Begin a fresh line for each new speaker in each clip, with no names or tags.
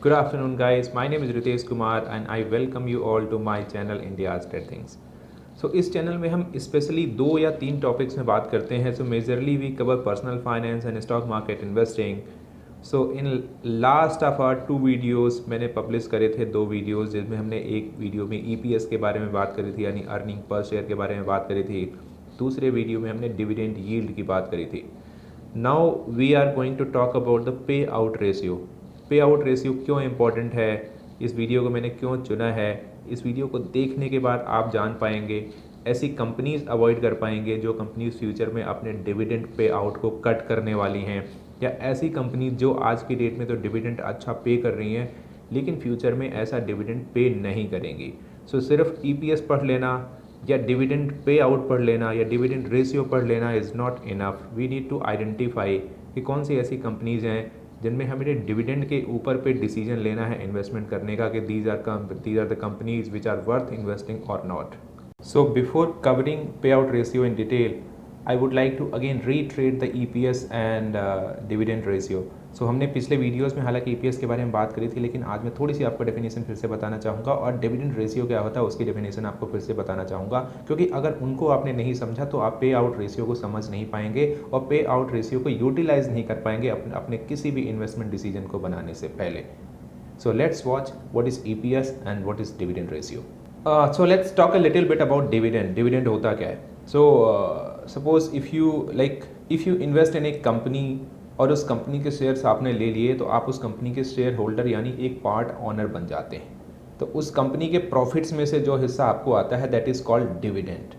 Good afternoon, guys. My name is Ritesh Kumar and I welcome you all to my channel India's Trade Things. इस channel में हम specially 2 या 3 topics में बात करते हैं. Majorly we cover personal finance and stock market investing. In last of our 2 videos मैंने publish करे थे 2 वीडियोस, जिसमें हमने एक वीडियो में ईपीएस के बारे में बात करी थी, यानी अर्निंग पर शेयर के बारे में बात करी थी. दूसरे वीडियो में हमने डिविडेंड यील्ड की बात करी थी. Now we are going to talk about the pay out ratio. Pay out ratio क्यों इम्पॉर्टेंट है, इस वीडियो को मैंने क्यों चुना है, इस वीडियो को देखने के बाद आप जान पाएंगे. ऐसी कंपनीज अवॉइड कर पाएंगे जो कंपनीज फ्यूचर में अपने डिविडेंड पे आउट को कट करने वाली हैं, या ऐसी कंपनीज जो आज की डेट में तो डिविडेंड अच्छा पे कर रही हैं लेकिन फ्यूचर में ऐसा डिविडेंड पे नहीं करेंगी. सिर्फ ईपीएस पढ़ लेना या डिविडेंड पे आउट पढ़ लेना या डिविडेंड रेशियो पढ़ लेना is not enough. We need to identify कि कौन सी ऐसी कंपनीज हैं जिनमें हमें डिविडेंड के ऊपर पे डिसीजन लेना है इन्वेस्टमेंट करने का, कि these are the companies which are worth investing और not. Before covering pay out ratio in detail, I would like to again retreat the EPS and dividend ratio. हमने पिछले वीडियोस में हालांकि ईपीएस के बारे में बात करी थी, लेकिन आज मैं थोड़ी सी आपको डेफिनेशन फिर से बताना चाहूँगा और डिविडेंड रेशियो क्या होता है उसकी डेफिनेशन आपको फिर से बताना चाहूँगा, क्योंकि अगर उनको आपने नहीं समझा तो आप पे आउट रेशियो को समझ नहीं पाएंगे और पे आउट रेशियो को यूटिलाइज नहीं कर पाएंगे अपने किसी भी इन्वेस्टमेंट डिसीजन को बनाने से पहले. Let's watch what is EPS and what is dividend ratio. Let's talk a little bit about dividend. Dividend होता क्या है? Suppose if you invest in एक कंपनी और उस कंपनी के शेयर्स आपने ले लिए, तो आप उस कंपनी के शेयर होल्डर यानी एक पार्ट ऑनर बन जाते हैं. उस कंपनी के प्रॉफिट्स में से जो हिस्सा आपको आता है दैट इज़ कॉल्ड डिविडेंड.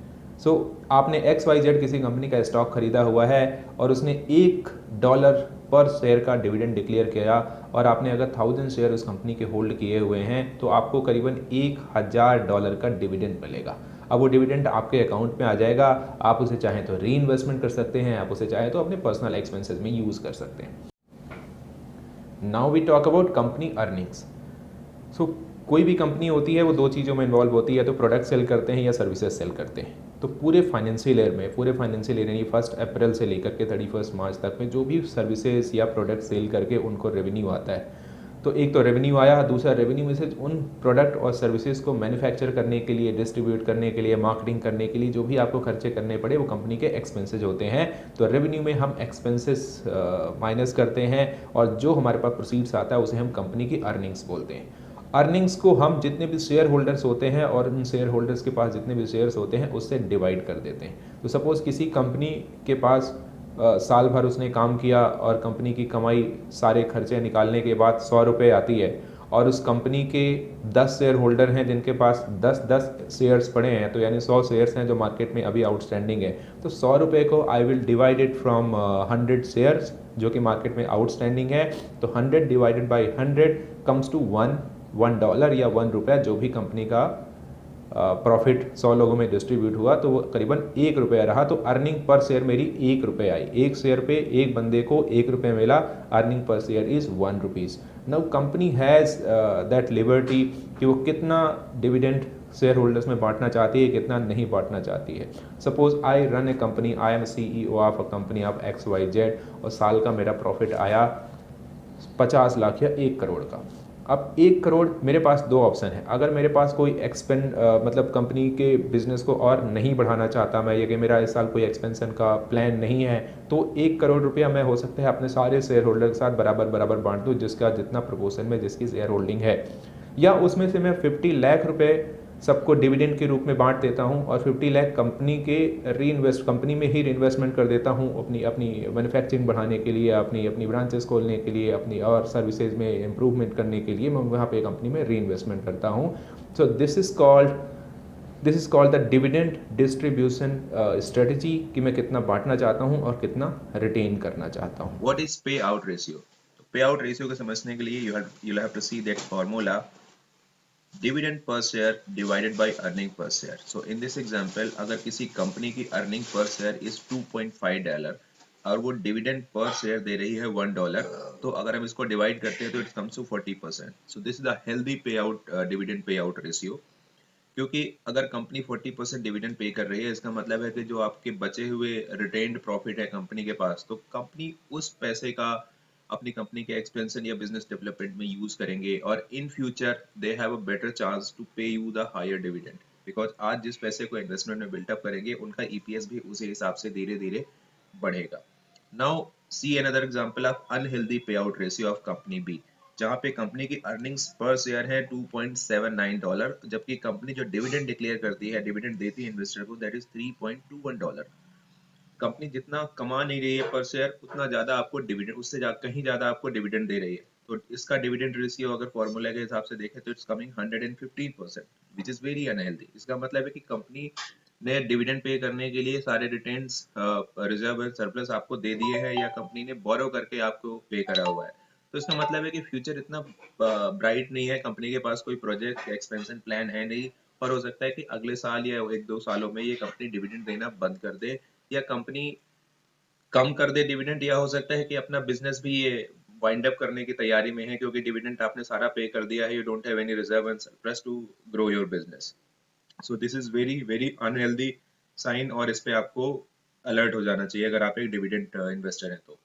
आपने XYZ किसी कंपनी का स्टॉक खरीदा हुआ है और उसने $1 पर शेयर का डिविडेंड डिक्लेयर किया, और आपने अगर 1000 शेयर उस कंपनी के होल्ड किए हुए हैं तो आपको करीबन $1000 का डिविडेंड मिलेगा. अब वो डिविडेंड आपके अकाउंट में आ जाएगा. आप उसे चाहें तो री इन्वेस्टमेंट कर सकते हैं, आप उसे चाहें तो अपने पर्सनल एक्सपेंसेस में यूज़ कर सकते हैं. Now we talk about company earnings. कोई भी कंपनी होती है वो 2 चीज़ों में इन्वॉल्व होती है, तो प्रोडक्ट सेल करते हैं या सर्विसेज सेल करते हैं. पूरे फाइनेंशियल ईयर यानी 1 अप्रैल से लेकर के 31 मार्च तक में जो भी सर्विसेज या प्रोडक्ट सेल करके उनको रेवेन्यू आता है, तो एक तो रेवेन्यू आया, दूसरा रेवेन्यू में से उन प्रोडक्ट और सर्विसेज को मैन्युफैक्चर करने के लिए, डिस्ट्रीब्यूट करने के लिए, मार्केटिंग करने के लिए जो भी आपको खर्चे करने पड़े वो कंपनी के एक्सपेंसेज होते हैं. तो रेवेन्यू में हम एक्सपेंसेस माइनस करते हैं और जो हमारे पास प्रोसीड्स आता है उसे हम कंपनी की अर्निंग्स बोलते हैं. अर्निंग्स को हम जितने भी शेयर होल्डर्स होते हैं और उन शेयर होल्डर्स के पास जितने भी शेयर्स होते हैं उससे डिवाइड कर देते हैं. सपोज़ किसी कंपनी के पास साल भर उसने काम किया और कंपनी की कमाई सारे खर्चे निकालने के बाद 100 रुपये आती है, और उस कंपनी के 10 शेयर होल्डर हैं जिनके पास 10 शेयर्स पड़े हैं, तो यानी 100 शेयर्स हैं जो मार्केट में अभी आउटस्टैंडिंग है. 100 रुपये को I will divide it from 100 shares जो कि मार्केट में आउटस्टैंडिंग है. 100 डिवाइडेड बाई 100 कम्स टू $1 या ₹1 जो भी कंपनी का प्रॉफिट 100 लोगों में डिस्ट्रीब्यूट हुआ तो वो करीबन ₹1 रहा. तो अर्निंग पर शेयर मेरी ₹1 आई. एक शेयर पे एक बंदे को ₹1 मिला. Earning per share is ₹1. Now company has that liberty कि वो कितना डिविडेंड शेयर होल्डर्स में बांटना चाहती है, कितना नहीं बांटना चाहती है. Suppose I run A company, I am CEO of a company of XYZ और साल का मेरा प्रॉफिट आया 50 लाख या 1 करोड़ का. अब 1 करोड़, मेरे पास 2 ऑप्शन है. अगर मेरे पास कोई मतलब कंपनी के बिजनेस को और नहीं बढ़ाना चाहता मैं, या कि मेरा इस साल कोई एक्सपेंशन का प्लान नहीं है, तो 1 करोड़ रुपया मैं हो सकता है अपने सारे शेयर होल्डर के साथ बराबर बराबर बांट दूँ, जिसका जितना प्रपोर्शन में जिसकी शेयर होल्डिंग है. या उसमें से मैं 50 लाख रुपये सबको डिविडेंड के रूप में बांट देता हूं और 50 लाख कंपनी के कंपनी में ही रीइन्वेस्टमेंट कर देता हूं अपनी अपनी मैन्युफैक्चरिंग बढ़ाने के लिए, अपनी अपनी ब्रांचेस खोलने के लिए, अपनी और सर्विसेज में इम्प्रूवमेंट करने के लिए मैं वहाँ पे कंपनी में रीइन्वेस्टमेंट करता हूं. This is called the dividend distribution strategy, कि मैं कितना बांटना चाहता हूँ और कितना रिटेन करना चाहता हूँ.
What is payout ratio? Payout ratio को समझने के लिए you'll have to see that formula, dividend per share divided by earning per share. So in this example, अगर किसी कंपनी की earning per share is $2.5 और वो dividend per share दे रही है $1, तो अगर हम इसको divide करते हैं तो it comes to 40%. So this is the healthy payout dividend payout ratio. क्योंकि अगर कंपनी 40% डिविडेंड पे कर रही है, इसका मतलब है कि जो आपके बचे हुए रिटेन्ड प्रॉफिट है कंपनी के पास, तो कंपनी उस पैसे का अपनी कंपनी के एक्सपेंशन या बिजनेस डेवलपमेंट में यूज करेंगे, और in future they have a better chance to pay you the higher dividend, because आज जिस पैसे को इन्वेस्टमेंट में बिल्टअप करेंगे उनका ईपीएस भी उसी हिसाब से धीरे धीरे बढ़ेगा। Now see another example of unhealthy pay out ratio of company B, जहां पे कंपनी की अर्निंग्स पर शेयर है $2.79, जबकि कंपनी जो डिविडेंड डिक्लेयर करती है, डिविडेंड देती है इन्वेस्टर को, दैट इज $3.21। कंपनी जितना कमा नहीं रही है पर शेयर, उतना ज्यादा आपको डिविडेंड, उससे कहीं ज्यादा आपको डिविडेंड दे रही है। तो इसका डिविडेंड रेशियो अगर फॉर्मूला के हिसाब से देखें तो it's coming 115%, which is very unhealthy. इसका मतलब है कि कंपनी ने डिविडेंड पे करने के लिए सारे रिटेन्स, रिजर्व सरप्लस आपको दे दिए हैं, या कंपनी ने बोरो करके आपको पे करा हुआ है। तो इसका मतलब है कि फ्यूचर इतना ब्राइट नहीं है, कंपनी के पास कोई प्रोजेक्ट एक्सपेंशन प्लान है नहीं, और हो सकता है कि अगले साल या एक दो सालों में ये कंपनी डिविडेंड देना बंद कर दे, या कंपनी कम कर दे डिविडेंड, या हो सकता है कि अपना बिजनेस भी ये वाइंड अप करने की तैयारी में है, क्योंकि डिविडेंड आपने सारा पे कर दिया है, you don't have any reserve and surplus to grow your business. So this is very very unhealthy sign, और इस पे आपको अलर्ट हो जाना चाहिए अगर आप एक डिविडेंड इन्वेस्टर हैं तो।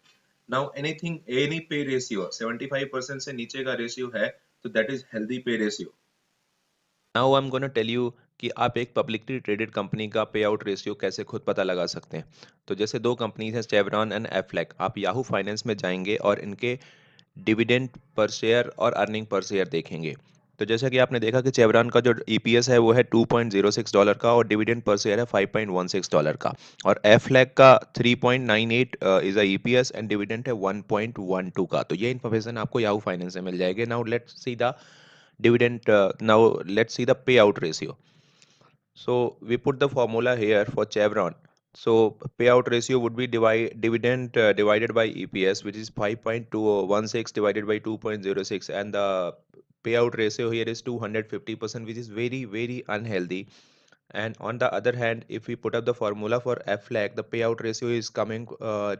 Now anything, any pay ratio 75% से नीचे का रेशियो है, तो that is healthy pay ratio.
Now I am gonna tell you कि आप एक पब्लिकली ट्रेडेड कंपनी का पे आउट रेशियो कैसे खुद पता लगा सकते हैं। तो जैसे दो कंपनीज हैं, चेवरॉन एंड एफ्लेक, आप याहू फाइनेंस में जाएंगे और इनके डिविडेंड पर शेयर और अर्निंग पर शेयर देखेंगे। तो जैसा कि आपने देखा कि चेवरॉन का जो ईपीएस है वो है $2.06 का और डिविडेंड पर शेयर है $5.16 का, और एफ्लेक का 3.98 is a EPS and dividend है 1.12 का। तो ये इन्फॉर्मेशन आपको याहू फाइनेंस से मिल जाएगी। Now let's see the dividend now let's see the payout ratio. So we put the formula here for Chevron. So payout ratio would be dividend divided by EPS, which is 5.216 divided by 2.06, and the payout ratio here is 250%, which is very very unhealthy. And on the other hand, if we put up the formula for FLAG, the payout ratio is coming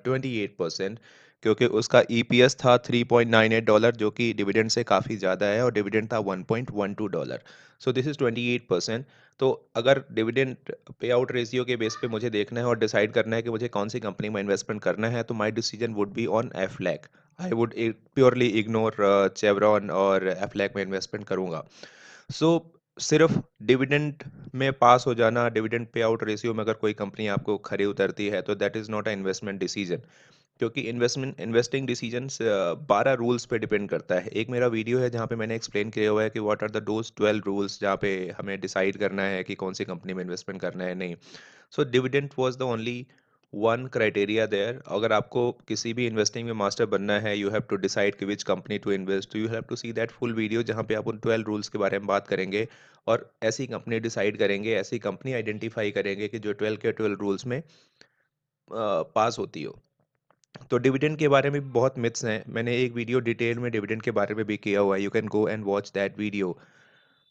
28%, क्योंकि उसका EPS था $3.98 जो कि dividend से काफ़ी ज़्यादा है, और डिविडेंड था $1.12। So this is 28%। तो अगर डिविडेंड पे आउट रेशियो के बेस पे मुझे देखना है और डिसाइड करना है कि मुझे कौन सी कंपनी में इन्वेस्टमेंट करना है, तो my decision would be on Aflac. I would purely ignore Chevron और एफ्लैक में इन्वेस्टमेंट करूंगा। सो सिर्फ डिविडेंड में पास हो जाना, डिविडेंड पे आउट रेशियो में अगर कोई कंपनी आपको खरी उतरती है, तो that is not a investment decision. क्योंकि इन्वेस्टिंग डिसीजन 12 रूल्स पे डिपेंड करता है। एक मेरा वीडियो है जहाँ पे मैंने एक्सप्लेन किया हुआ है कि what are the those 12 rules, जहाँ पे हमें डिसाइड करना है कि कौन सी कंपनी में इन्वेस्टमेंट करना है नहीं। So dividend was the only one criteria there. अगर आपको किसी भी इन्वेस्टिंग में मास्टर बनना है, यू हैव टू डिसाइड कि which company to invest, you have to see that full video जहाँ पे आप उन 12 रूल्स के बारे में बात करेंगे, और ऐसी कंपनी डिसाइड करेंगे, ऐसी कंपनी आइडेंटिफाई करेंगे कि जो 12 के 12 रूल्स में पास होती हो। तो डिविडेंड के बारे में भी बहुत मिथ्स हैं, मैंने एक वीडियो डिटेल में डिविडेंड के बारे में भी किया हुआ है, you can go and watch that video.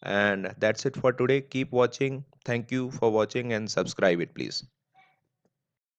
And that's it for today, keep watching, thank you for watching and subscribe it please.